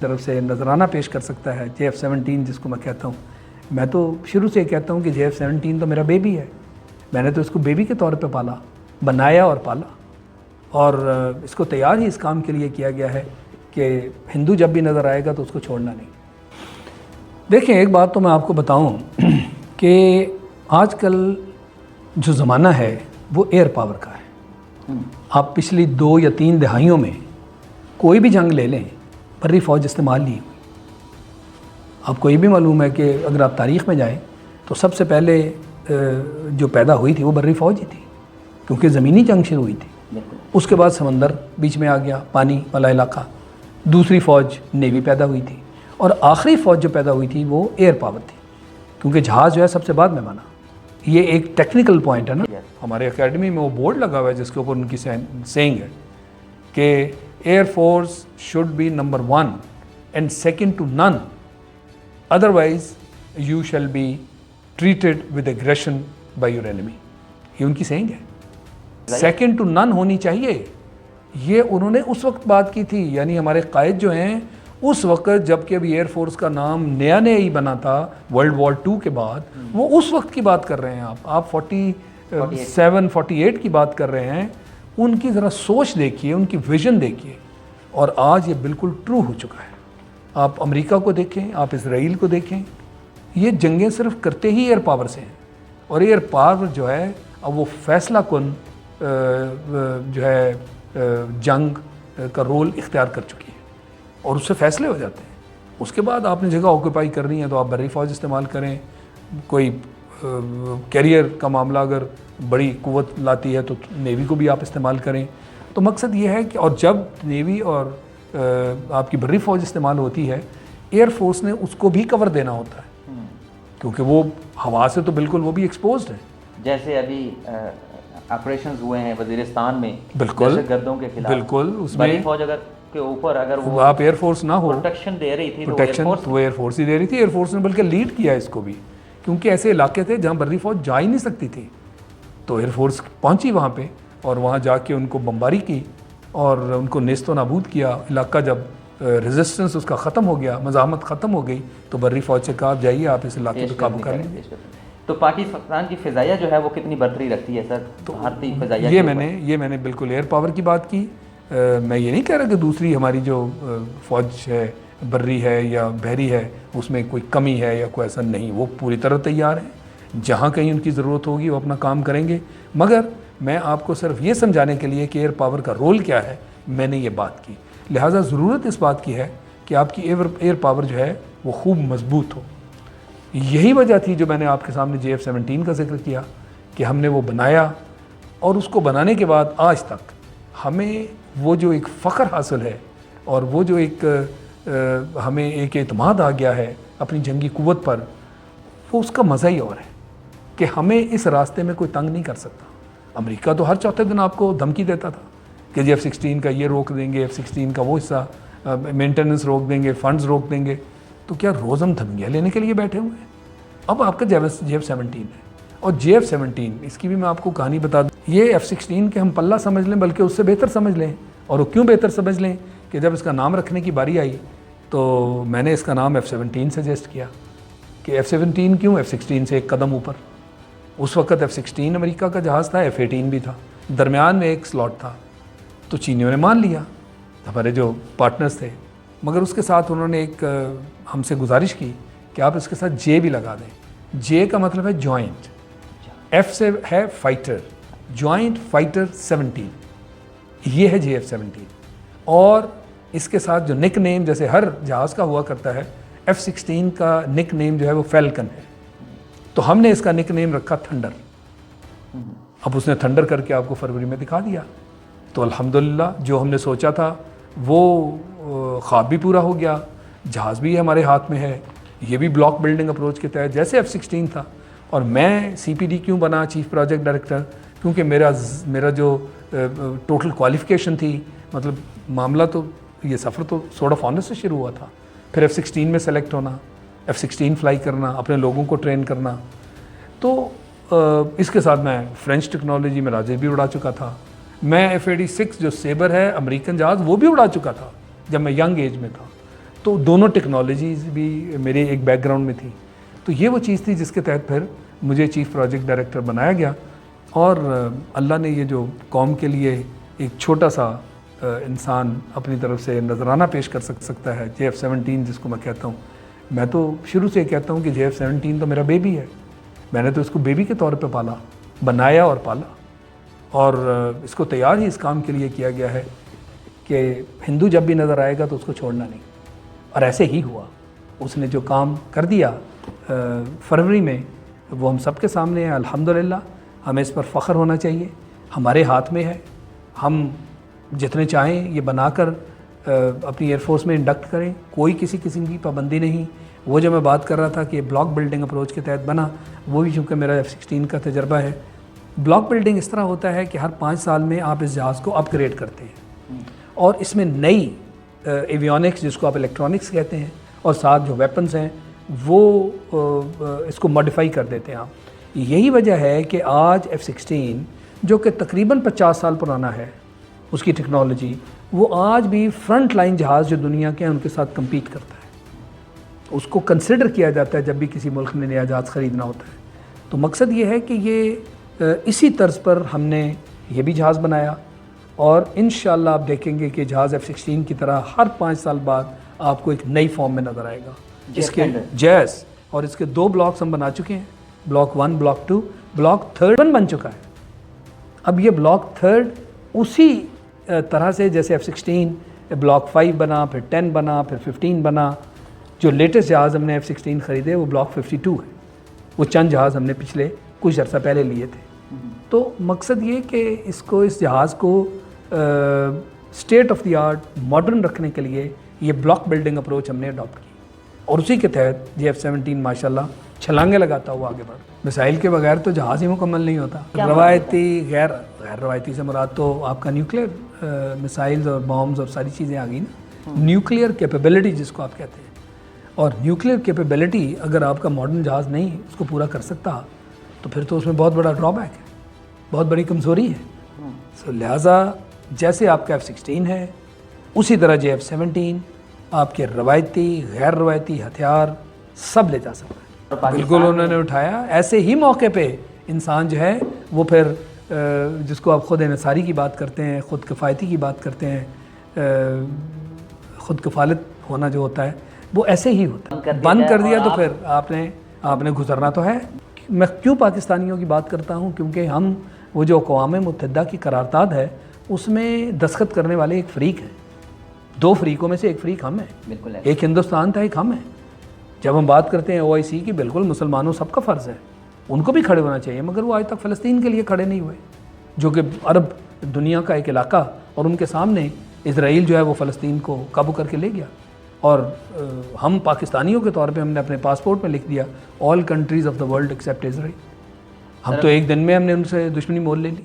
طرف سے نذرانہ پیش کر سکتا ہے JF-17 جس کو میں کہتا ہوں. میں تو شروع سے کہتا ہوں کہ JF-17 تو میرا بیبی ہے. میں نے تو اس کو بیبی کے طور پہ پالا, بنایا اور پالا, اور اس کو تیار ہی اس کام کے لیے کیا گیا ہے کہ ہندو جب بھی نظر آئے گا تو اس کو چھوڑنا نہیں. دیکھیں ایک بات تو میں آپ کو بتاؤں کہ آج کل جو زمانہ ہے وہ ایئر پاور کا ہے. آپ پچھلی 2 یا 3 دہائیوں میں کوئی بھی جنگ لے لیں, بری فوج استعمال نہیں ہوئی. آپ کو یہ بھی معلوم ہے کہ اگر آپ تاریخ میں جائیں تو سب سے پہلے جو پیدا ہوئی تھی وہ بری فوج ہی تھی, کیونکہ زمینی جنگ شروع ہوئی تھی. اس کے بعد سمندر بیچ میں آ گیا, پانی والا علاقہ. دوسری فوج نیوی پیدا ہوئی تھی, اور آخری فوج جو پیدا ہوئی تھی وہ ایئر پاور تھی, کیونکہ جہاز جو ہے سب سے بعد میں بنا. یہ ایک ٹیکنیکل پوائنٹ ہے نا. ہمارے اکیڈمی میں وہ بورڈ لگا ہوا ہے جس کے اوپر ان کی سینگ ہے کہ air force should be number 1 and second to none, otherwise you shall be treated with aggression by your enemy. یہ ان کی سینگ ہے, سیکنڈ ٹو نن ہونی چاہیے. یہ انہوں نے اس وقت بات کی تھی, یعنی ہمارے قائد جو ہیں اس وقت جب کہ ابھی ایئر فورس کا نام نیا ہی بنا تھا ورلڈ وار 2 کے بعد, وہ اس وقت کی بات کر رہے ہیں. آپ 47 48 کی بات کر رہے ہیں. ان کی ذرا سوچ دیکھیے, ان کی ویژن دیکھیے, اور آج یہ بالکل ٹرو ہو چکا ہے. آپ امریکہ کو دیکھیں, آپ اسرائیل کو دیکھیں, یہ جنگیں صرف کرتے ہی ایئر پاور سے ہیں. اور ایئر پاور جو ہے اب وہ فیصلہ کن جو ہے جنگ کا رول اختیار کر چکی ہے, اور اس سے فیصلے ہو جاتے ہیں. اس کے بعد آپ نے جگہ آکوپائی کرنی ہے تو آپ بری فوج استعمال کریں. کوئی کیریئر کا معاملہ اگر بڑی قوت لاتی ہے تو نیوی کو بھی آپ استعمال کریں. تو مقصد یہ ہے کہ اور جب نیوی اور آپ کی بری فوج استعمال ہوتی ہے, ایئر فورس نے اس کو بھی کور دینا ہوتا ہے, کیونکہ وہ ہوا سے تو بالکل وہ بھی ایکسپوزڈ ہے. جیسے ابھی آپریشنز ہوئے ہیں وزیرستان میں بالکل دہشت گردوں کے خلاف, بالکل اس میں بری فوج اگر کے اوپر اگر وہ آپ ایئر فورس نہ ہو پروٹیکشن دے رہی تھی پروٹیکشن تو ایئر فورس ہی دے رہی تھی. ایئر فورس نے بلکہ لیڈ کیا اس کو بھی, کیونکہ ایسے علاقے تھے جہاں بری فوج جا ہی نہیں سکتی تھی. تو ایئر فورس پہنچی وہاں پہ اور وہاں جا کے ان کو بمباری کی اور ان کو نیست و نابود کیا. علاقہ جب ریزسٹنس اس کا ختم ہو گیا, مزاحمت ختم ہو گئی, تو بری فوج سے کہا جائیے آپ اس علاقے پہ قابو کر لیں. تو پاکستان کی فضائیہ جو ہے وہ کتنی برتری رکھتی ہے سر بھارتی فضائیہ؟ یہ میں نے بالکل ایئر پاور کی بات کی. میں یہ نہیں کہہ رہا کہ دوسری ہماری جو فوج ہے بری ہے یا بحری ہے اس میں کوئی کمی ہے یا کوئی ایسا نہیں. وہ پوری طرح تیار ہیں, جہاں کہیں ان کی ضرورت ہوگی وہ اپنا کام کریں گے. مگر میں آپ کو صرف یہ سمجھانے کے لیے کہ ایئر پاور کا رول کیا ہے میں نے یہ بات کی. لہٰذا ضرورت اس بات کی ہے کہ آپ کی ایئر پاور جو ہے وہ خوب مضبوط ہو. یہی وجہ تھی جو میں نے آپ کے سامنے JF-17 کا ذکر کیا کہ ہم نے وہ بنایا, اور اس کو بنانے کے بعد آج تک ہمیں وہ جو ایک فخر حاصل ہے اور وہ جو ایک ہمیں ایک اعتماد آ گیا ہے اپنی جنگی قوت پر, وہ اس کا مزہ ہی اور ہے کہ ہمیں اس راستے میں کوئی تنگ نہیں کر سکتا. امریکہ تو ہر چوتھے دن آپ کو دھمکی دیتا تھا کہ F-16 کا یہ روک دیں گے, F-16 کا وہ حصہ مینٹیننس روک دیں گے, فنڈز روک دیں گے. تو کیا روز ہم دھمکیاں لینے کے لیے بیٹھے ہوئے ہیں؟ اب آپ کا JF-17 ہے, اور JF-17 اس کی بھی میں آپ کو کہانی بتا دوں. یہ F-16 کے ہم پلہ سمجھ لیں, بلکہ اس سے بہتر سمجھ لیں. اور وہ کیوں بہتر سمجھ لیں کہ جب اس کا نام رکھنے کی باری آئی تو میں نے اس کا نام F-17 سجیسٹ کیا کہ F-17 کیوں, F-16 سے ایک قدم اوپر. اس وقت F-16 امریکہ کا جہاز تھا, F-18 بھی تھا, درمیان میں ایک سلاٹ تھا. تو چینیوں نے مان لیا, ہمارے جو پارٹنرز تھے, مگر اس کے ساتھ انہوں نے ایک ہم سے گزارش کی کہ آپ اس کے ساتھ J بھی لگا دیں. J کا مطلب ہے جوائنٹ, F سے ہے فائٹر, جوائنٹ فائٹر 17, یہ ہے JF-17. اور اس کے ساتھ جو نک نیم جیسے ہر جہاز کا ہوا کرتا ہے, F-16 کا نک نیم جو ہے وہ فیلکن ہے. تو ہم نے اس کا نک نیم رکھا تھنڈر. اب اس نے تھنڈر کر کے آپ کو فروری میں دکھا دیا. تو الحمدللہ جو ہم نے سوچا تھا وہ خواب بھی پورا ہو گیا. جہاز بھی ہمارے ہاتھ میں ہے, یہ بھی بلاک بلڈنگ اپروچ کے تحت جیسے F-16 تھا. اور میں CPD کیوں بنا, چیف پروجیکٹ ڈائریکٹر, کیونکہ میرا جو ٹوٹل کوالیفیکیشن تھی, مطلب معاملہ تو یہ سفر تو سورٹ آف آنر سے شروع ہوا تھا. پھر F-16 میں سلیکٹ ہونا, F-16 فلائی کرنا, اپنے لوگوں کو ٹرین کرنا. تو اس کے ساتھ میں فرینچ ٹیکنالوجی میں راجے بھی اڑا چکا تھا. میں F-86 جو سیبر ہے امریکن جہاز وہ بھی اڑا چکا تھا جب میں ینگ ایج میں تھا. تو دونوں ٹیکنالوجیز بھی میرے ایک بیک گراؤنڈ میں تھی. تو یہ وہ چیز تھی جس کے تحت پھر مجھے چیف پروجیکٹ ڈائریکٹر بنایا گیا. اور اللہ نے یہ جو قوم کے لیے ایک چھوٹا سا انسان اپنی طرف سے نذرانہ پیش کر سکتا ہے, JF-17 جس کو میں کہتا ہوں. میں تو شروع سے کہتا ہوں کہ JF-17 تو میرا بیبی ہے. میں نے تو اس کو بیبی کے طور پہ پالا, بنایا اور پالا, اور اس کو تیار ہی اس کام کے لیے کیا گیا ہے کہ ہندو جب بھی نظر آئے گا تو اس کو چھوڑنا نہیں. اور ایسے ہی ہوا. اس نے جو کام کر دیا فروری میں وہ ہم سب کے سامنے ہے. الحمدللہ ہمیں اس پر فخر ہونا چاہیے. ہمارے ہاتھ میں ہے, ہم جتنے چاہیں یہ بنا کر اپنی ایئر فورس میں انڈکٹ کریں, کوئی کسی قسم کی پابندی نہیں. وہ جو میں بات کر رہا تھا کہ بلاک بلڈنگ اپروچ کے تحت بنا, وہ بھی چونکہ میرا F-16 کا تجربہ ہے. بلاک بلڈنگ اس طرح ہوتا ہے کہ ہر 5 سال میں آپ اس جہاز کو اپ گریڈ کرتے ہیں اور اس میں نئی ایویونکس جس کو آپ الیکٹرانکس کہتے ہیں اور ساتھ جو ویپنز ہیں وہ اس کو ماڈیفائی کر دیتے ہیں آپ. یہی وجہ ہے کہ آج F-16 جو کہ تقریباً 50 سال پرانا ہے اس کی ٹیکنالوجی, وہ آج بھی فرنٹ لائن جہاز جو دنیا کے ہیں ان کے ساتھ کمپیٹ کرتا ہے. اس کو کنسیڈر کیا جاتا ہے جب بھی کسی ملک نے نیا جہاز خریدنا ہوتا ہے. تو مقصد یہ ہے کہ یہ اسی طرز پر ہم نے یہ بھی جہاز بنایا, اور انشاءاللہ آپ دیکھیں گے کہ جہاز F-16 کی طرح ہر 5 سال بعد آپ کو ایک نئی فارم میں نظر آئے گا. اس کے جیس اور اس کے 2 بلاکس ہم بنا چکے ہیں, بلاک 1 بلاک 2, بلاک 3 بن چکا ہے. اب یہ بلاک 3 اسی طرح سے جیسے F-16 بلاک 5 بنا, پھر 10 بنا, پھر 15 بنا. جو لیٹسٹ جہاز ہم نے F-16 خریدے وہ بلاک 52 ہے. وہ چند جہاز ہم نے پچھلے کچھ عرصہ پہلے لیے تھے. تو مقصد یہ کہ اس جہاز کو state of the art modern رکھنے کے لیے یہ بلاک بلڈنگ اپروچ ہم نے اڈاپٹ کی, اور اسی کے تحت JF-17 ماشاءاللہ چھلانگے لگاتا ہوا آگے بڑھ. مسائل کے بغیر تو جہاز ہی مکمل نہیں ہوتا. روایتی غیر روایتی سے مراد تو آپ کا نیوکلیئر مسائلز اور بامز اور ساری چیزیں آ گئی نا. نیوکلیئر کیپیبلٹی جس کو آپ کہتے ہیں, اور نیوکلیئر کیپیبلٹی اگر آپ کا ماڈرن جہاز نہیں اس کو پورا کر سکتا تو پھر تو اس میں بہت بڑا ڈرا بیک ہے, بہت بڑی کمزوری ہے. سو لہٰذا جیسے آپ کا F-16 ہے اسی طرح JF-17 آپ کے روایتی غیر روایتی ہتھیار سب لے جا سکتا ہے. بالکل انہوں نے اٹھایا. ایسے ہی موقع پہ انسان جو ہے وہ پھر جس کو آپ خود انحصاری کی بات کرتے ہیں, خود کفایتی کی بات کرتے ہیں, خود کفالت ہونا جو ہوتا ہے وہ ایسے ہی ہوتا ہے. بند کر دیا تو پھر آپ نے گزرنا تو ہے. میں کیوں پاکستانیوں کی بات کرتا ہوں, کیونکہ ہم وہ جو اقوام متحدہ کی قرارداد ہے اس میں دستخط کرنے والے ایک فریق ہیں. 2 فریقوں میں سے ایک فریق ہم ہیں. بالکل ایک ہندوستان تھا, ایک ہم ہیں. جب ہم بات کرتے ہیں OIC کی, بالکل مسلمانوں سب کا فرض ہے, ان کو بھی کھڑے ہونا چاہیے, مگر وہ آج تک فلسطین کے لیے کھڑے نہیں ہوئے جو کہ عرب دنیا کا ایک علاقہ, اور ان کے سامنے اسرائیل جو ہے وہ فلسطین کو قابو کر کے لے گیا. اور ہم پاکستانیوں کے طور پہ ہم نے اپنے پاسپورٹ میں لکھ دیا all countries of the world except Israel. ہم تو ایک دن میں ہم نے ان سے دشمنی مول لے لی.